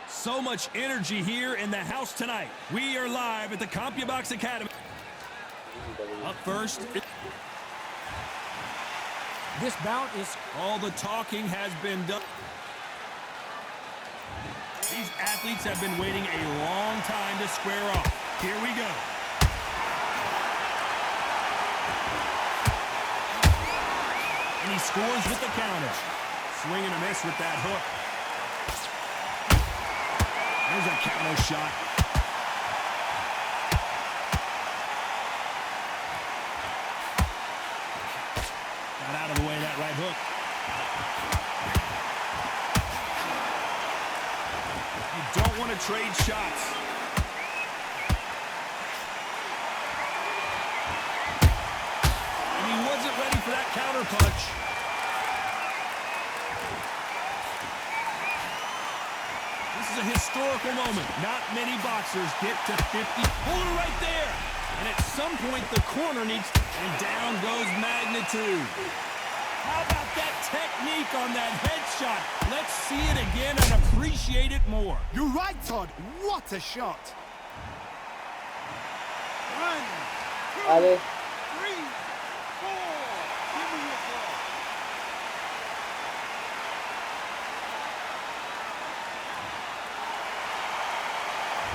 So much energy here in the house tonight. We are live at the CompuBox Academy. Up first. This bout is... All the talking has been done. These athletes have been waiting a long time to square off. Here we go. And he scores with the counter. Swing and a miss with that hook. There's a counter shot. Got out of the way of that right hook. You don't want to trade shots. And he wasn't ready for that counter punch. This is a historical moment. Not many boxers get to 50. Pull it right there. And at some point, the corner needs... And down goes Magnitude. How about that technique on that headshot? Let's see it again and appreciate it more. You're right, Todd. What a shot. 1, 2, 3, 4. Give me your ball.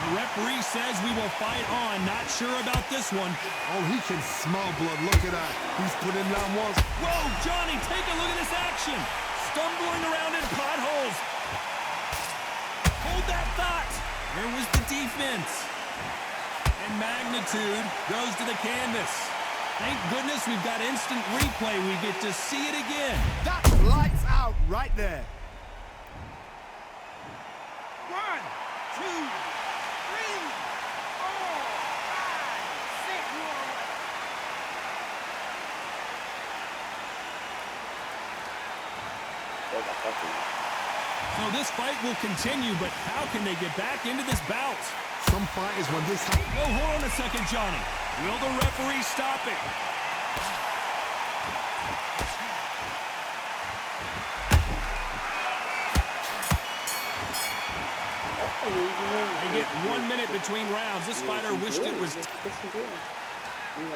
The referee says we will fight on. Not sure about this one. Oh, he can smell blood. Look at that. He's putting down walls. Whoa, Johnny, take a look at this action. Stumbling around in potholes. Hold that thought. Where was the defense? And Magnitude goes to the canvas. Thank goodness we've got instant replay. We get to see it again. That's lights out right there. 1, 2, 3, 4, 5, 6. So this fight will continue, but how can they get back into this bout? Some fighters, when this happens... Oh, hold on a second, Johnny. Will the referee stop it? They get 1 minute between rounds. This fighter wished it was... And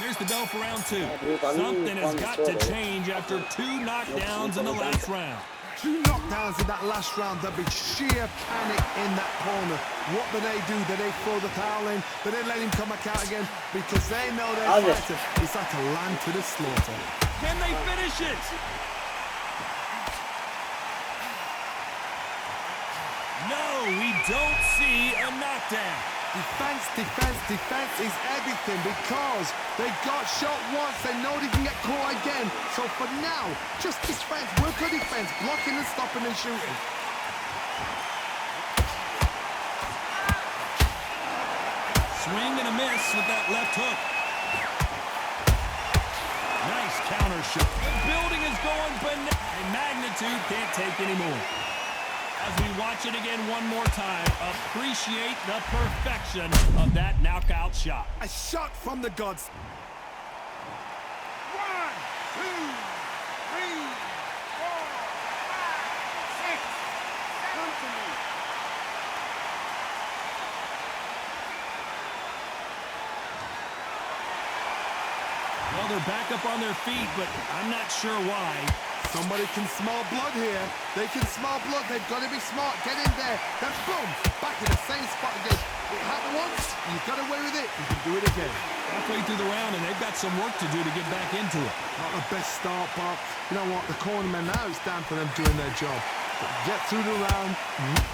there's the bell for round 2. Something has got to change after 2 knockdowns in the last round. 2 knockdowns in that last round. There'll be sheer panic in that corner. What do? Do they throw the towel in? Do they let him come back out again? Because they know their fighter is like a lamb to the slaughter. Can they finish it? No, we don't see a knockdown. Defense, defense, defense is everything because they got shot once. They know they can get caught again. So for now, just defense, work on defense, blocking and stopping and shooting. Swing and a miss with that left hook. Nice counter shot. The building is going bananas. And Magnitude can't take any more. As we watch it again one more time, appreciate the perfection of that knockout shot. A shot from the gods. 1, 2, 3, 4, 5, 6. Come to me. Well, they're back up on their feet, but I'm not sure why. Somebody can smell blood here. They can smell blood. They've got to be smart. Get in there. Then boom, back in the same spot again. It happened once. You got away with it. You can do it again. Halfway through the round, and they've got some work to do to get back into it. Not the best start, but you know what? The cornermen now, it's down for them doing their job. But get through the round.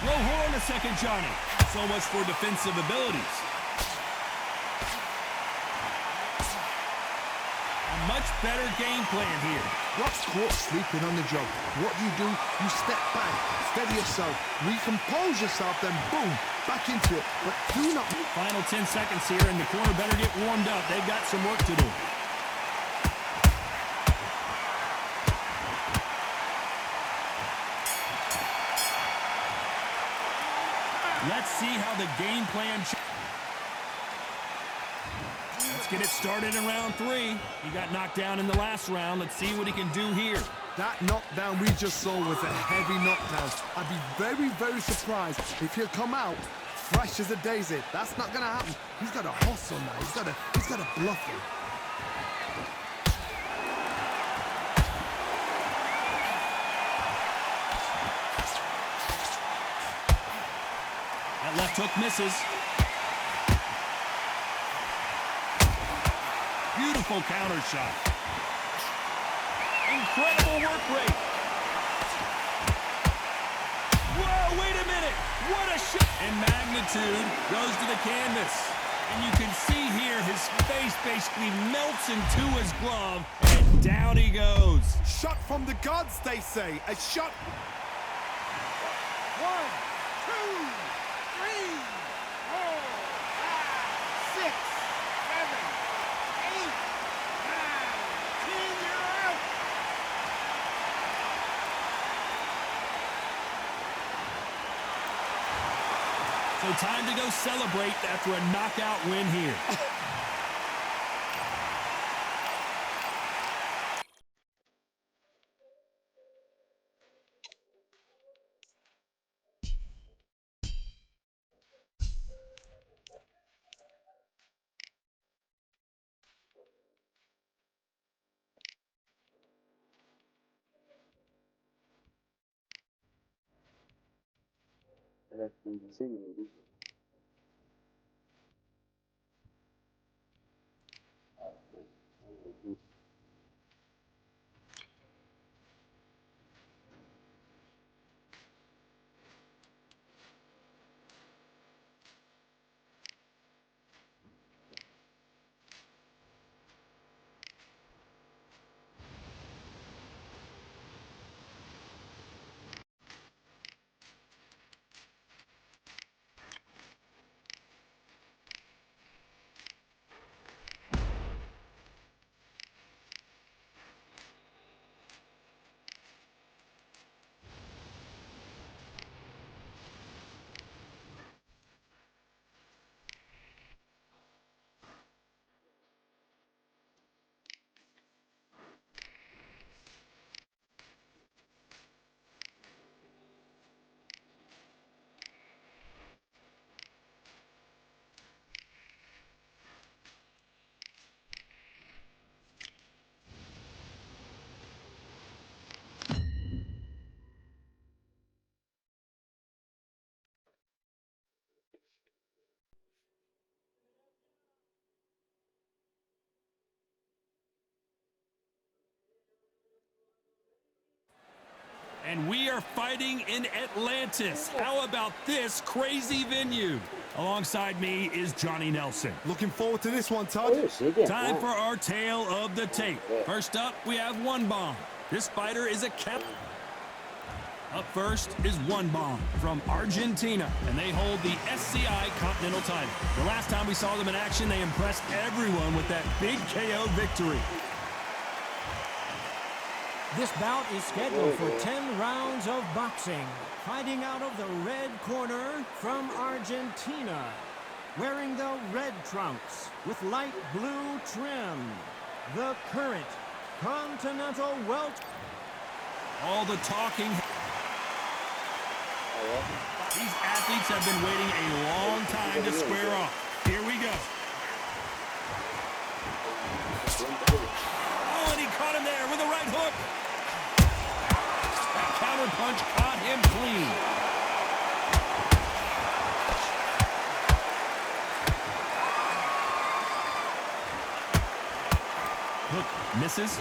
Whoa, hold on a second, Johnny. So much for defensive abilities. Much better game plan here. What's caught sleeping on the job? What do? You step back, steady yourself, recompose yourself, then boom, back into it. But do not... Final 10 seconds here, and the corner better get warmed up. They've got some work to do. Let's see how the game plan... Let's get it started in round 3. He got knocked down in the last round. Let's see what he can do here. That knockdown we just saw was a heavy knockdown. I'd be very, very surprised if he'll come out fresh as a daisy. That's not gonna happen. He's got to hustle now. He's got to bluff him. That left hook misses. Beautiful counter shot. Incredible work rate. Whoa, wait a minute. What a shot. And magnitude goes to the canvas. And you can see here his face basically melts into his glove. And down he goes. Shot from the gods, they say. A shot. 1, 2, 3, 4, 5, 6, 7, 8, 9, 10. You're out. So time to go celebrate after a knockout win here. And we are fighting in Atlantis. How about this crazy venue? Alongside me is Johnny Nelson. Looking forward to this one, Todd. Time for our tale of the tape. First up, we have One Bomb. This fighter is a cap. Up first is One Bomb from Argentina, and they hold the SCI Continental title. The last time we saw them in action, they impressed everyone with that big KO victory. This bout is scheduled for 10 rounds of boxing. Fighting out of the red corner from Argentina, wearing the red trunks with light blue trim, the current Continental Welt. All the talking. These athletes have been waiting a long time to square off. Here we go. Oh, and he caught him there with a right hook. That counter punch caught him clean. Hook misses.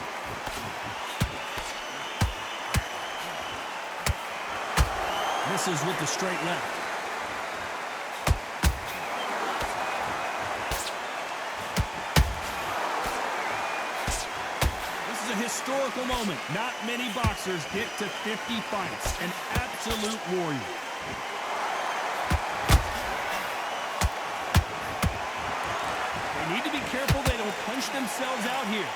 Misses with the straight left. This is a historical moment. Not many boxers get to 50 fights. An absolute warrior. They need to be careful they don't punch themselves out here.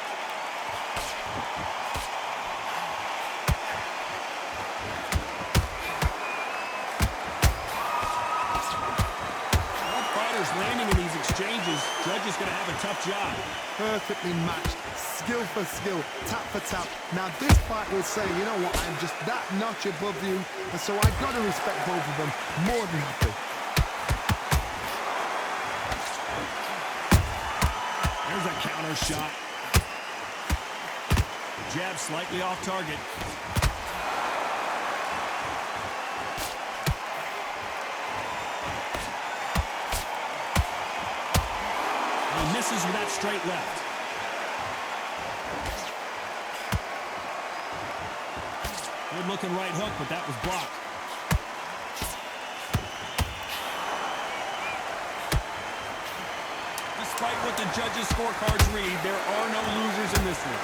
fighters landing in these exchanges, Judge is going to have a tough job. Perfectly matched, skill for skill, tap for tap. Now this fight will say, you know what, I'm just that notch above you, and so I've got to respect both of them more than happy. There's a counter shot. Jab slightly off target. He misses with that straight left. Good looking right hook, but that was blocked. Despite what the judges' scorecards read, there are no losers in this one.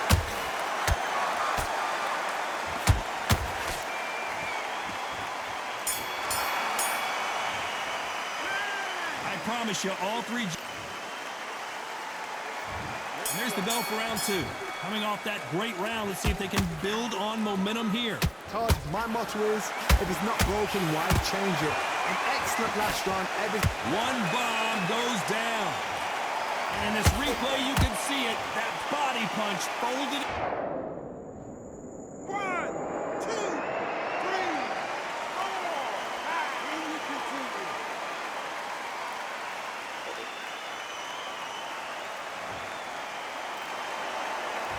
I promise you, all three... And there's the bell for round two. Coming off that great round, let's see if they can build on momentum here. Todd, my motto is, if it's not broken, why change it? An excellent last round. One bomb goes down. And in this replay, you can see it. That body punch folded. 1, 2, 3, 4, 5. When you continue.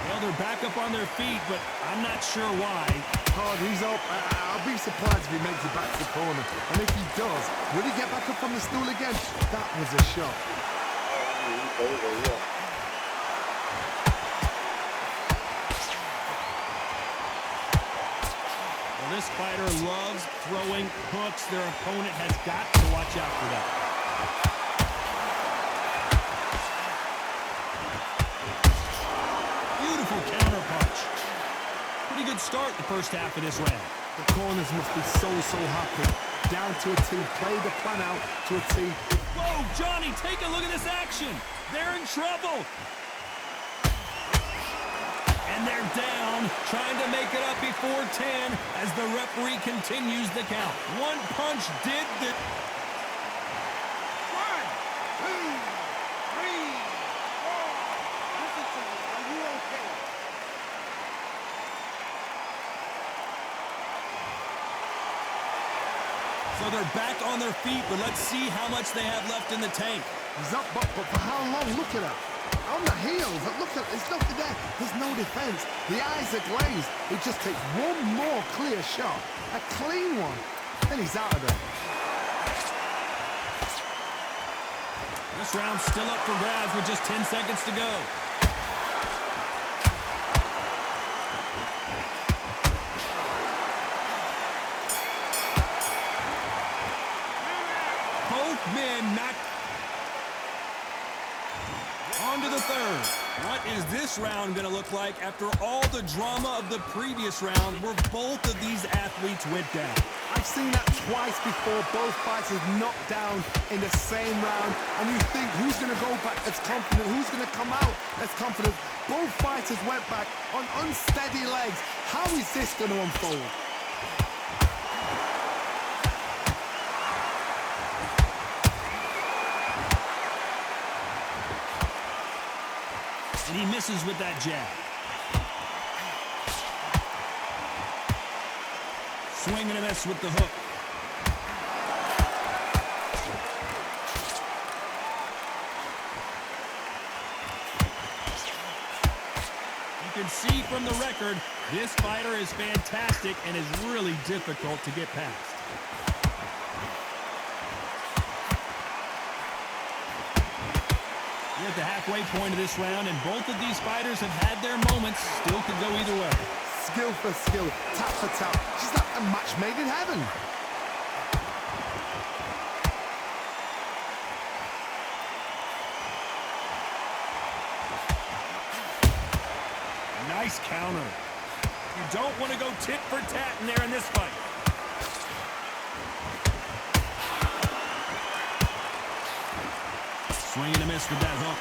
Well, they're back up on their feet, but I'm not sure why. Todd, he's up. I'll be surprised if he makes it back to the corner. And if he does, will he get back up on the stool again? That was a shot. Well, this fighter loves throwing hooks. Their opponent has got to watch out for that. Beautiful counter punch. Pretty good start the first half of this round. The corners must be so happy. Down to a T. Play the plan out to a T. Whoa, Johnny, take a look at this action. They're in trouble. And they're down, trying to make it up before 10 as the referee continues the count. One punch did the... 1, 2, 3, 4. Listen to me. Are you okay? So they're back on their feet, but let's see how much they have left in the tank. He's up, but for how long? Look at that. On the heels. Look at, there's nothing there. There's no defense. The eyes are glazed. He just takes one more clear shot. A clean one. Then he's out of there. This round's still up for grabs with just 10 seconds to go. Both men knocked on to the third. What is this round going to look like after all the drama of the previous round where both of these athletes went down? I've seen that twice before. Both fighters knocked down in the same round. And you think, who's going to go back as confident? Who's going to come out as confident? Both fighters went back on unsteady legs. How is this going to unfold? And he misses with that jab. Swing and a miss with the hook. You can see from the record, this fighter is fantastic and is really difficult to get past. We're at the halfway point of this round, and both of these fighters have had their moments. Still could go either way. Skill for skill, tap for tap. Just like a match made in heaven. Nice counter. You don't want to go tit for tat in there in this fight. Swing and a miss with that hook.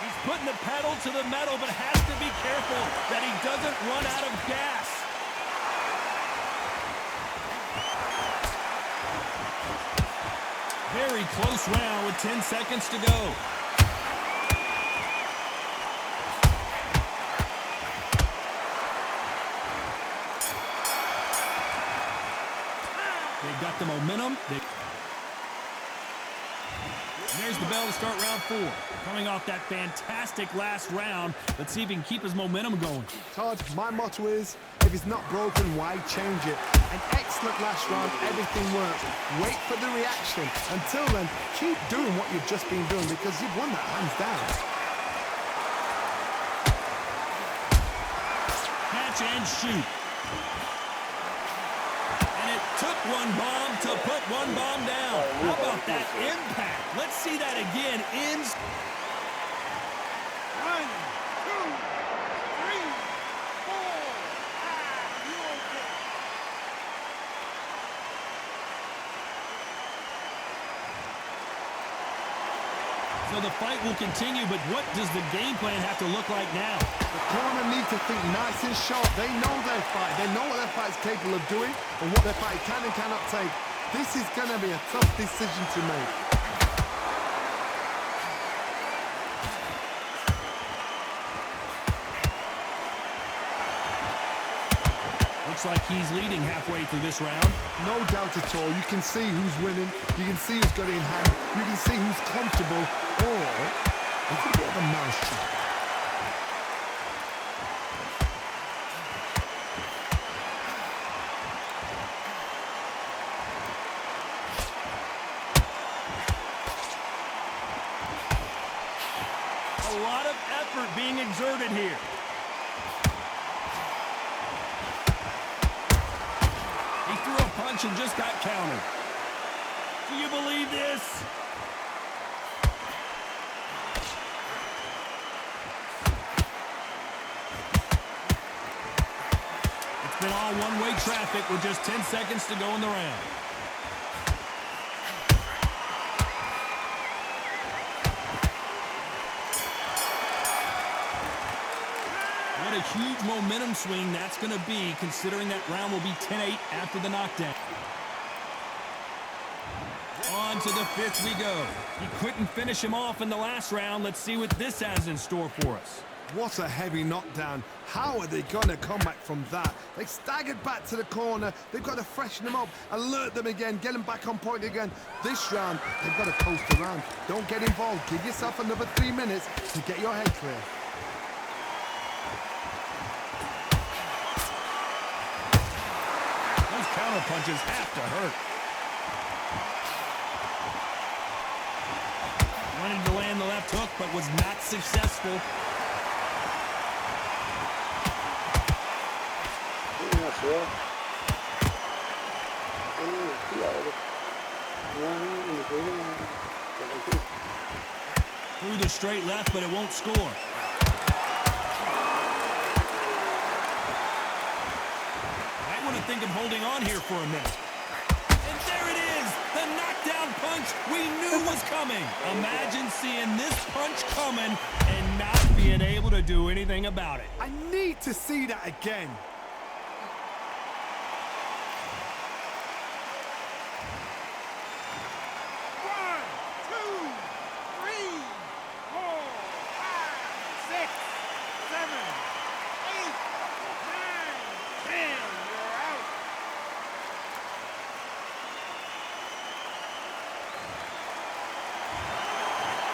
He's putting the pedal to the metal, but has to be careful that he doesn't run out of gas. Very close round with 10 seconds to go. They've got the momentum. There's the bell to start round 4. Coming off that fantastic last round, let's see if he can keep his momentum going. Todd, my motto is, if it's not broken, why change it? An excellent last round, everything works. Wait for the reaction. Until then, keep doing what you've just been doing because you've won that hands down. Catch and shoot. And it took one bomb to put one bomb down. How about that impact? Let's see that again. Ends. 1, 2, 3, 4, 5. You okay? So the fight will continue, but what does the game plan have to look like now? The corner need to think nice and sharp. They know their fight. They know what their fight's capable of doing and what their fight can and cannot take. This is going to be a tough decision to make. Looks like he's leading halfway through this round. No doubt at all. You can see who's winning. You can see who's got it in hand. You can see who's comfortable. Or it's a bit of a mousetrap. A lot of effort being exerted here. He threw a punch and just got countered. Do you believe this? It's been all one-way traffic with just 10 seconds to go in the round. What a huge momentum swing that's going to be, considering that round will be 10-8 after the knockdown. On to the 5th we go. He couldn't finish him off in the last round. Let's see what this has in store for us. What a heavy knockdown. How are they going to come back from that? They staggered back to the corner. They've got to freshen them up, alert them again, get them back on point again. This round, they've got to coast around. Don't get involved. Give yourself another 3 minutes to get your head clear. Those counter punches have to hurt. Wanted to land the left hook, but was not successful. Through the straight left, but it won't score. Might want to think of holding on here for a minute. And there it is! The knockdown punch we knew was coming. Imagine seeing this punch coming and not being able to do anything about it. I need to see that again.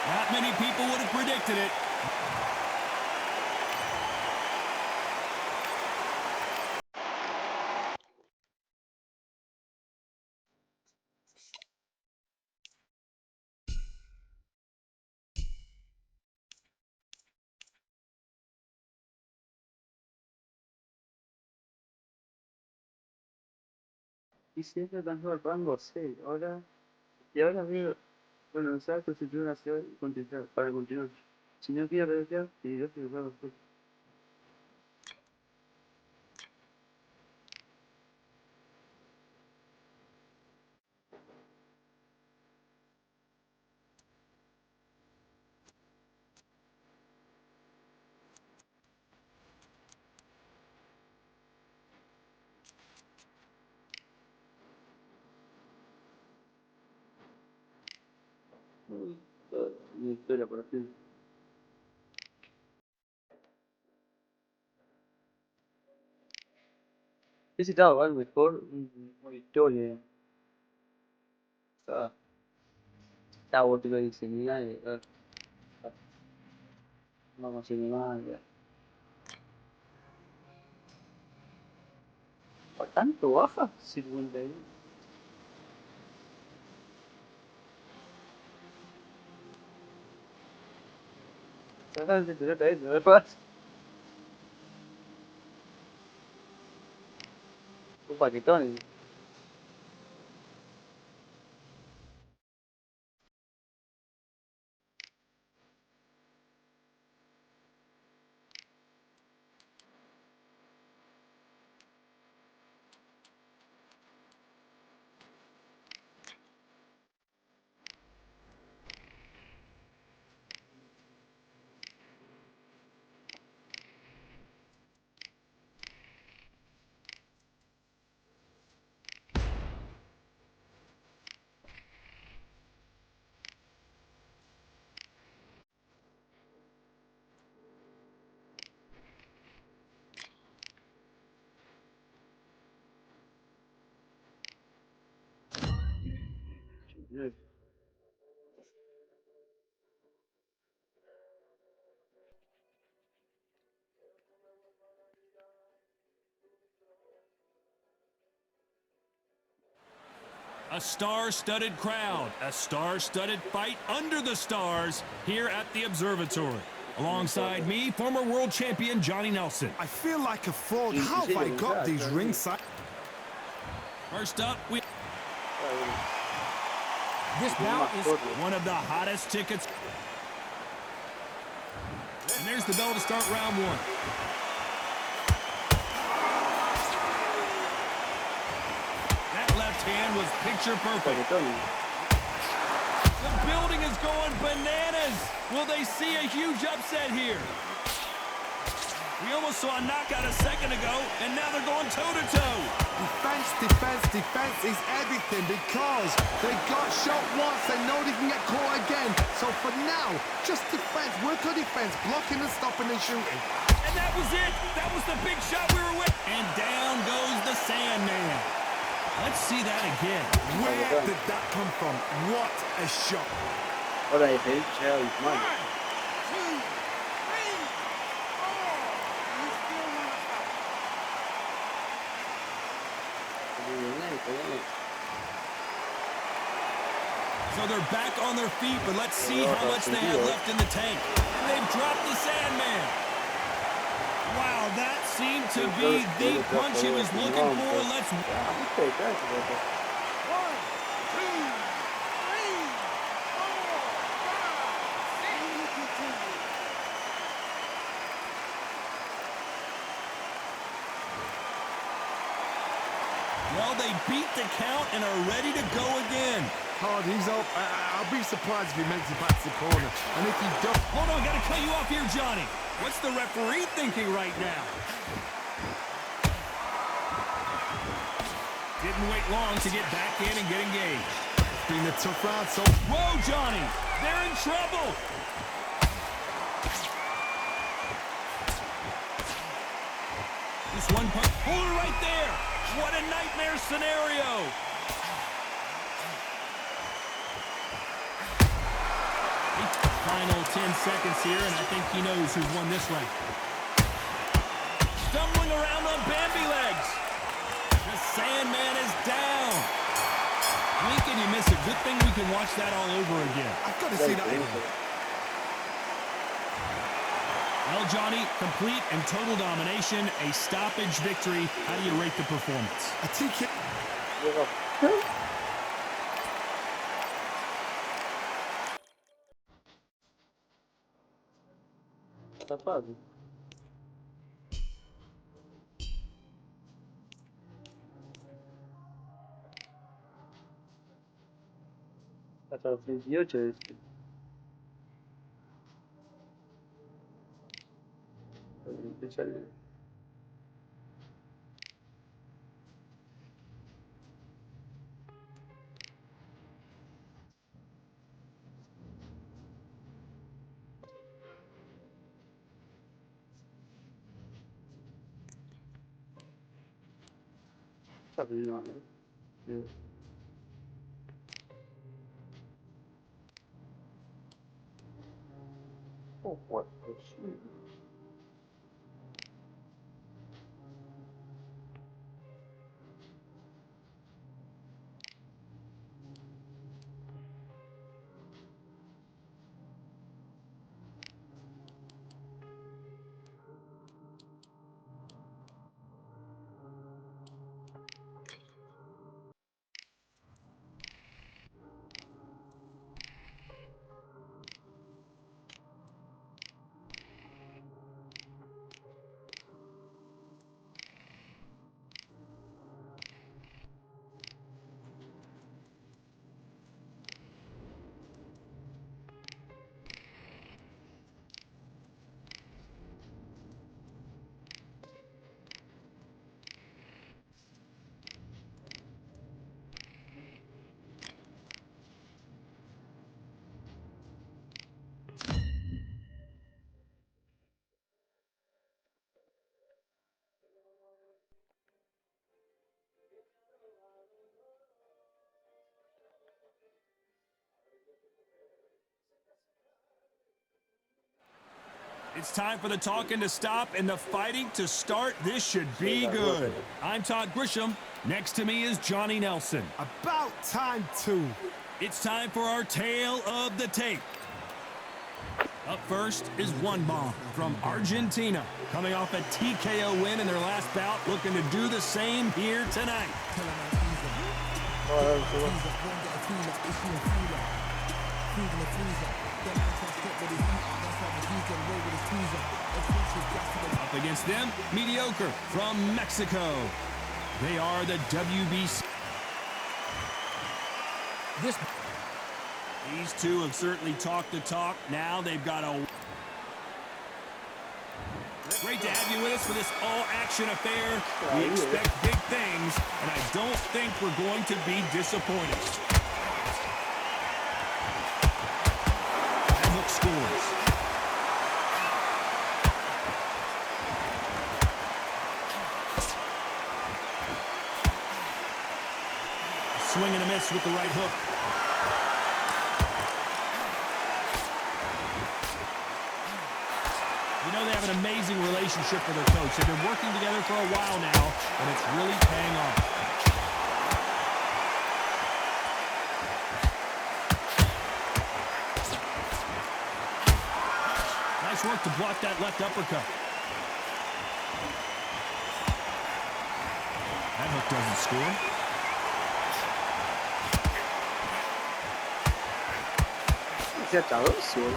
Not many people would have predicted it. Y siempre tanto al rango 6, ahora, y ahora veo, bueno, se va a constituir una ciudad para continuar. Si no pierde ya, y yo estoy jugando. una historia por así. Necesitaba algo mejor, una historia. Está, está bueno que diseñar, vamos a cinemática. ¿Por tanto baja? 51. ¿No me pasa? Un paquetón. A star-studded crowd, a star-studded fight under the stars here at the observatory. Alongside me, former world champion Johnny Nelson. I feel like a fraud. How have I got these ringside? First up, we... This bout is one of the hottest tickets. And there's the bell to start round one. That left hand was picture perfect. The building is going bananas. Will they see a huge upset here? We almost saw a knockout a second ago, and now they're going toe-to-toe. Defense, defense, defense is everything because they got shot once, they know they can get caught again. So for now, just defense, work on defense, blocking and stopping and shooting. And that was it. That was the big shot we were with. And down goes the Sandman. Let's see that again. Where did that come from? What a shot. Ahora es el chao y mal. 1, 2, 3, 4. You still want to stop. So they're back on their feet, but let's see how much they have left in the tank. And they've dropped the Sandman. Wow, that seemed to be the punch he was looking for. Let's... 1, 2, 3, 4, 5, 6, 7, 8. Well, they beat the count and are ready to go again. Hard, he's up. I'll be surprised if he makes it back to the corner. And if he does... Hold on, gotta cut you off here, Johnny. What's the referee thinking right now? Didn't wait long to get back in and get engaged. It's been a tough round, so... Whoa, Johnny! They're in trouble! This one punch... Hold it right there! What a nightmare scenario! Final 10 seconds here, and I think he knows who's won this round. Stumbling around on Bambi legs. The Sandman is down. Blink and you miss it. Good thing we can watch that all over again. I've got to see that again. Well, Johnny, complete and total domination, a stoppage victory. How do you rate the performance? A TK... Está fácil. Hasta los 18 es. tabii yani. Evet. Oh, what the shit? It's time for the talking to stop and the fighting to start. This should be good. I'm Todd Grisham. Next to me is Johnny Nelson. About time too. It's time for our tale of the tape. Up first is One Bomb from Argentina, coming off a TKO win in their last bout, looking to do the same here tonight. Up against them, Mediocre from Mexico. They are the WBC. These two have certainly talked the talk. Now they've got a... Great to have you with us for this all-action affair. We expect big things, and I don't think we're going to be disappointed. And Hook scores. Swing and a miss with the right hook. You know they have an amazing relationship with their coach. They've been working together for a while now, and it's really paying off. Nice work to block that left uppercut. That hook doesn't score. Já tá ansioso.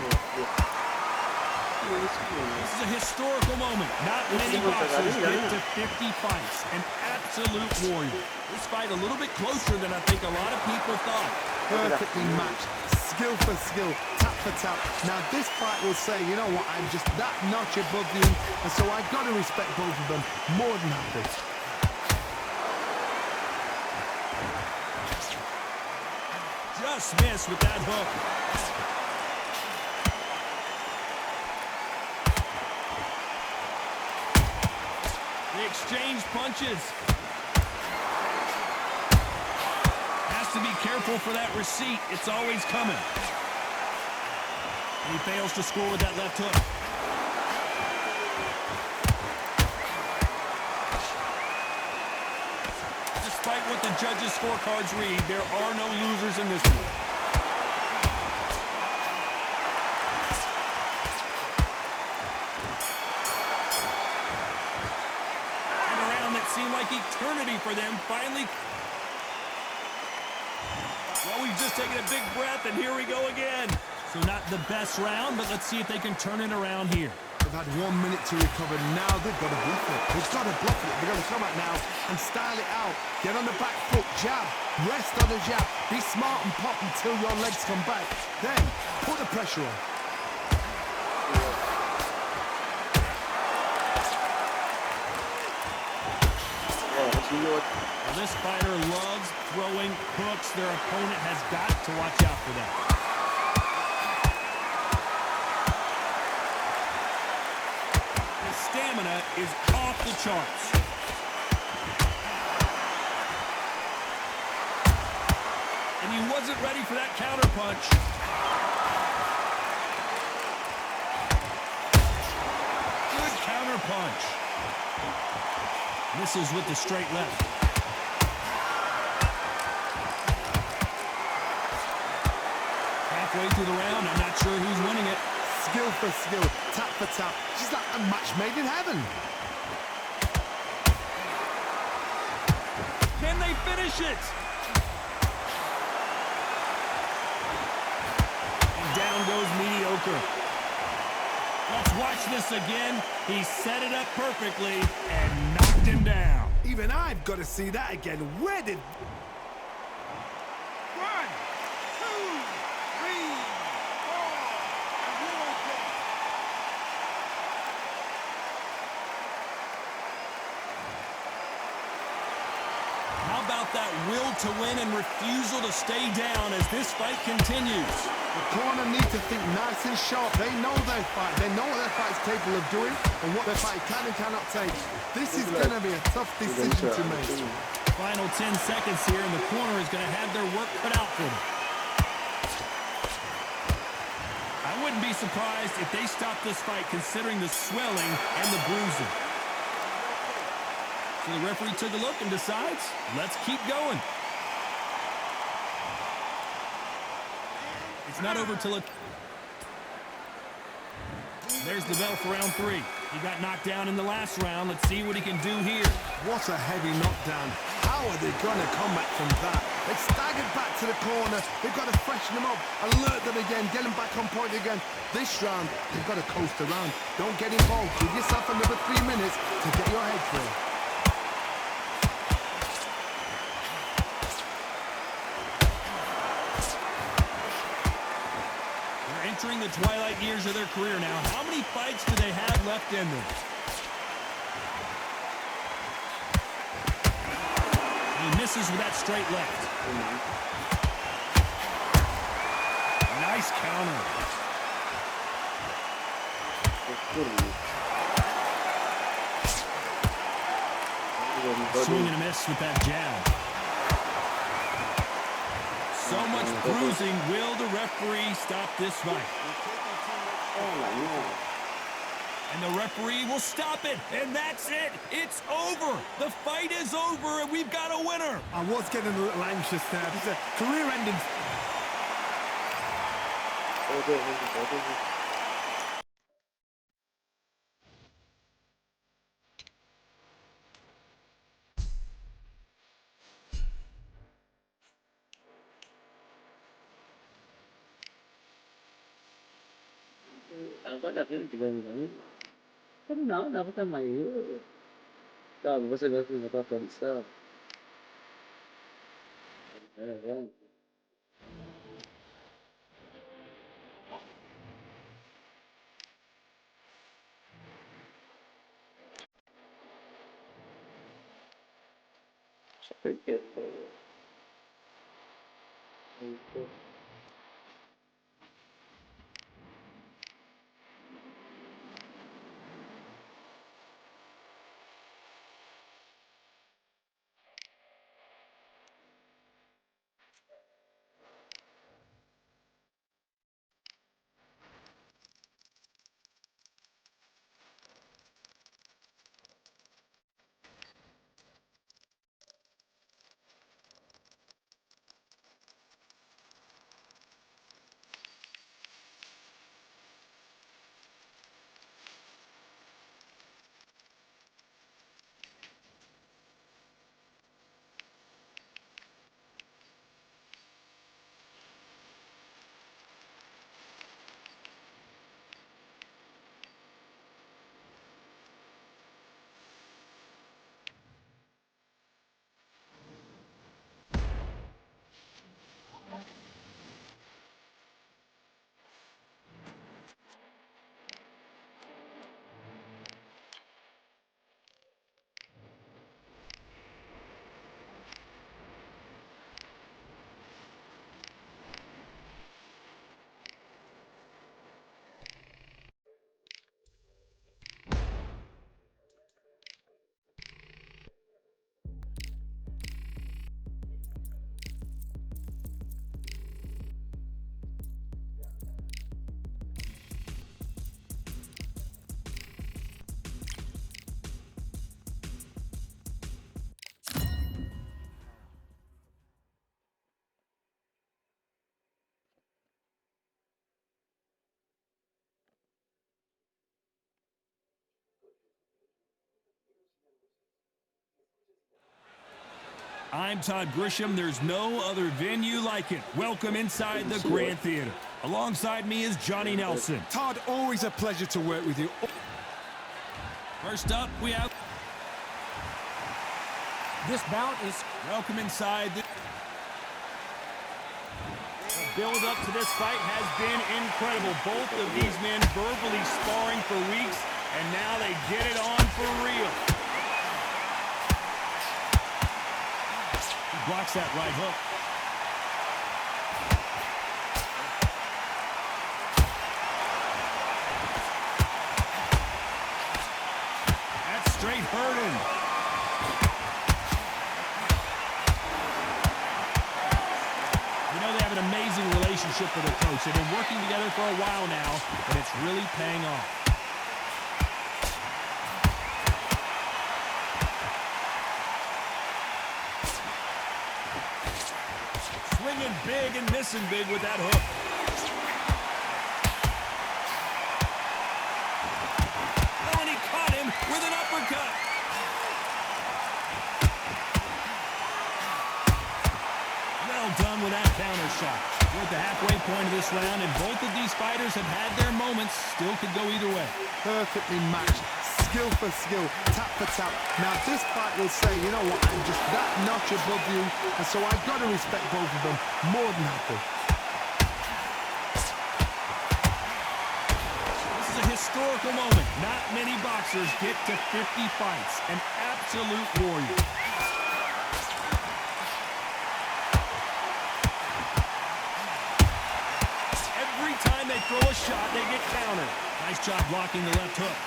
This is a historical moment. Not many boxers get to 50 fights. An absolute warrior. This fight a little bit closer than I think a lot of people thought. Perfectly matched, skill for skill, tap for tap. Now this fight will say, you know what, I'm just that notch above you, and so I've got to respect both of them more than happy. Just missed with that hook. They exchange punches. Has to be careful for that receipt. It's always coming. He fails to score with that left hook. Despite what the judges' scorecards read, there are no losers in this one. And a round that seemed like eternity for them finally... Well, we've just taken a big breath, and here we go again. So not the best round, but let's see if they can turn it around here. They've had 1 minute to recover. Now they've got to bluff it. They've got to bluff it. They've got to come out now and style it out. Get on the back foot, jab, rest on the jab. Be smart and pop until your legs come back. Then put the pressure on. Well, this fighter loves throwing hooks. Their opponent has got to watch out for that. His stamina is off the charts. And he wasn't ready for that counter punch. Good counter punch. Misses with the straight left. Halfway through the round, I'm not sure who's winning it. Skill for skill, tap for tap. Just like a match made in heaven. Can they finish it? And down goes mediocre. Let's watch this again. He set it up perfectly and knocked him down. Even I've got to see that again. Where did... 1, 2, 3, 4, and you okay? How about that will to win and refusal to stay down as this fight continues? The corner need to think nice and sharp. They know their fight. They know what their fight's capable of doing and what their fight can and cannot take. This is going to be a tough decision to make. Final 10 seconds here, and the corner is going to have their work cut out for them. I wouldn't be surprised if they stop this fight considering the swelling and the bruising. So the referee took a look and decides, let's keep going. It's not over till it... There's the bell for round 3. He got knocked down in the last round. Let's see what he can do here. What a heavy knockdown. How are they going to come back from that? They staggered back to the corner. They've got to freshen them up, alert them again, get them back on point again. This round, they've got to coast around. Don't get involved. Give yourself another 3 minutes to get your head clear. Entering the twilight years of their career now. How many fights do they have left in them? He misses with that straight left. Nice counter. Swing and a miss with that jab. So much bruising. Will the referee stop this fight? And the referee will stop it. And that's it. It's over. The fight is over, and we've got a winner. I was getting a little anxious there. It's a career-ending. Agora vem digamos, não, não, também. Sabe, você vai fazer uma pensão. É. Porque I'm Todd Grisham. There's no other venue like it. Welcome inside the Grand Theater. Alongside me is Johnny Nelson. Todd, always a pleasure to work with you. First up, we have... This bout is Welcome inside the... The build-up to this fight has been incredible. Both of these men verbally sparring for weeks, and now they get it on for real. He blocks that right hook. That's straight hurting. You know, they have an amazing relationship with their coach. They've been working together for a while now, and it's really paying off. Swinging big and missing big with that hook. Oh, and he caught him with an uppercut. Well done with that counter shot. We're at the halfway point of this round, and both of these fighters have had their moments. Still could go either way. Perfectly matched, skill for skill, tap for tap. Now this fight will say, you know what, I'm just that notch above you, and so I've got to respect both of them more than happy. This is a historical moment. Not many boxers get to 50 fights. An absolute warrior. Every time they throw a shot, they get countered. Nice job blocking the left hook.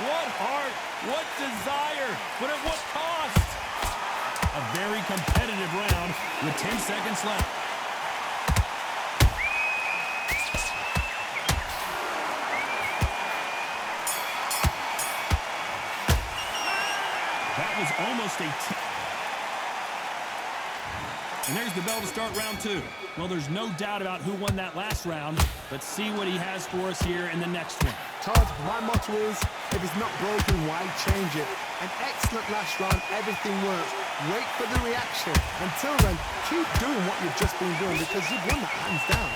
What heart, what desire, but at what cost? A very competitive round with 10 seconds left. That was almost a... And there's the bell to start round two. Well, there's no doubt about who won that last round. Let's see what he has for us here in the next one. Todd, my motto is, if it's not broken, why change it? An excellent last round, everything works. Wait for the reaction. Until then, keep doing what you've just been doing because you've won that hands down.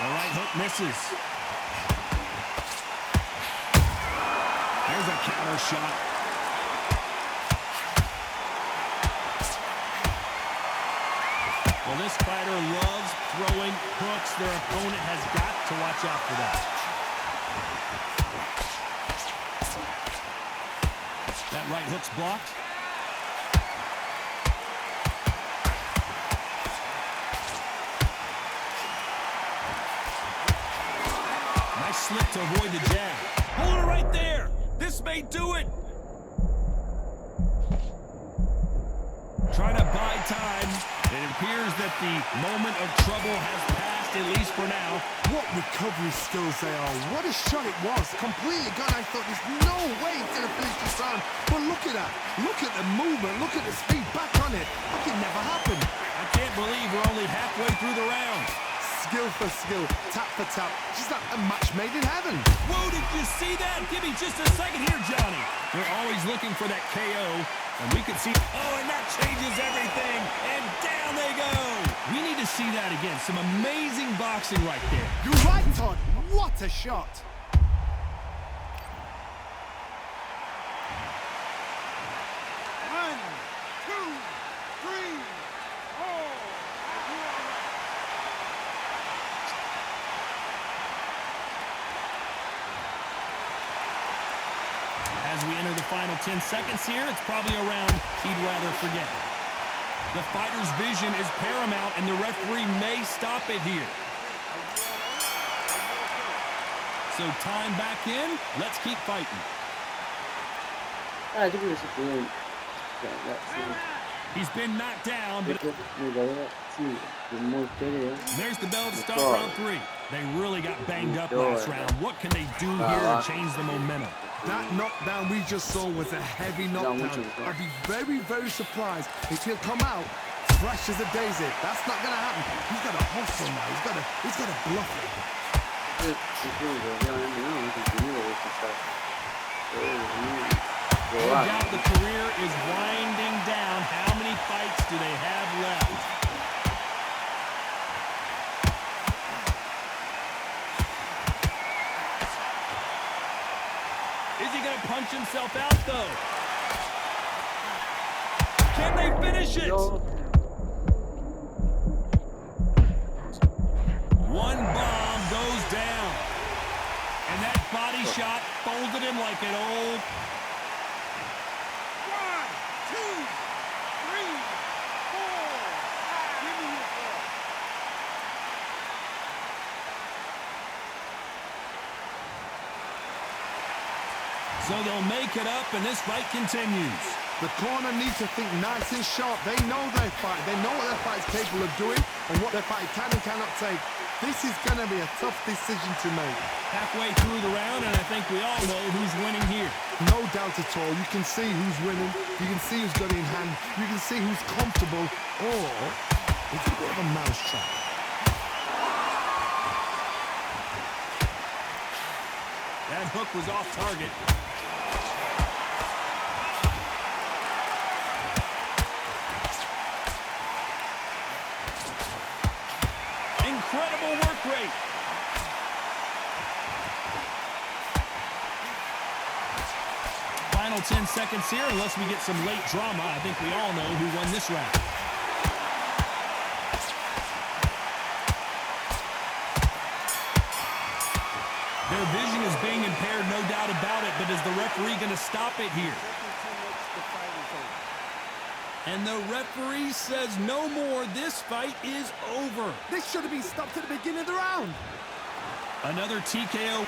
The right hook misses. There's a counter shot. Well, this fighter loves throwing hooks. Their opponent has got to watch out for that. That right hook's blocked. Nice slip to avoid the jab. Hold it right there. This may do it. Trying to buy time. It appears that the moment of trouble has passed, at least for now. What recovery skills they are. What a shot it was. Completely gone. I thought there's no way he's going to finish this round. But look at that. Look at the movement. Look at the speed. Back on it. Like it never happened. I can't believe we're only halfway through the round. Skill for skill. Tap for tap. Just like a match made in heaven. Whoa, did you see that? Give me just a second here, Johnny. We're always looking for that KO, and we could see... Oh, and that changes everything, and down they go. We need to see that again. Some amazing boxing right there. You're right, Todd. What a shot. One, two, three, four. As we enter the final 10 seconds here, it's probably a round he'd rather forget. The fighter's vision is paramount, and the referee may stop it here. So time back in. Let's keep fighting. Ah, yo creo que se puede. He's been knocked down, but Sí, es muy pelea. there's the bell to start round three. They really got banged up last round. What can they do here to change the momentum? That knockdown we just saw was a heavy knockdown. I'd be very, very surprised if he'll come out fresh as a daisy. That's not going to happen. He's got to hustle now. He's got to bluff it. No doubt the career is winding down. How many fights do they have left? Is he going to punch himself out, though? Can they finish it? One bomb goes down. And that body shot folded him like an old... 1, 2, 3, 4. Give me your ball. So they'll make it up, and this fight continues. The corner needs to think nice and sharp. They know their fight. They know what their fight is capable of doing and what their fight can and cannot take. This is going to be a tough decision to make. Halfway through the round, and I think we all know who's winning here. No doubt at all. You can see who's winning. You can see who's got it in hand. You can see who's comfortable. Or it's a bit of a mousetrap. That hook was off target. Incredible work rate. Final 10 seconds here, unless we get some late drama. I think we all know who won this round. Their vision is being impaired, no doubt about it, but is the referee going to stop it here? And the referee says no more. This fight is over. This should have been stopped at the beginning of the round. Another TKO.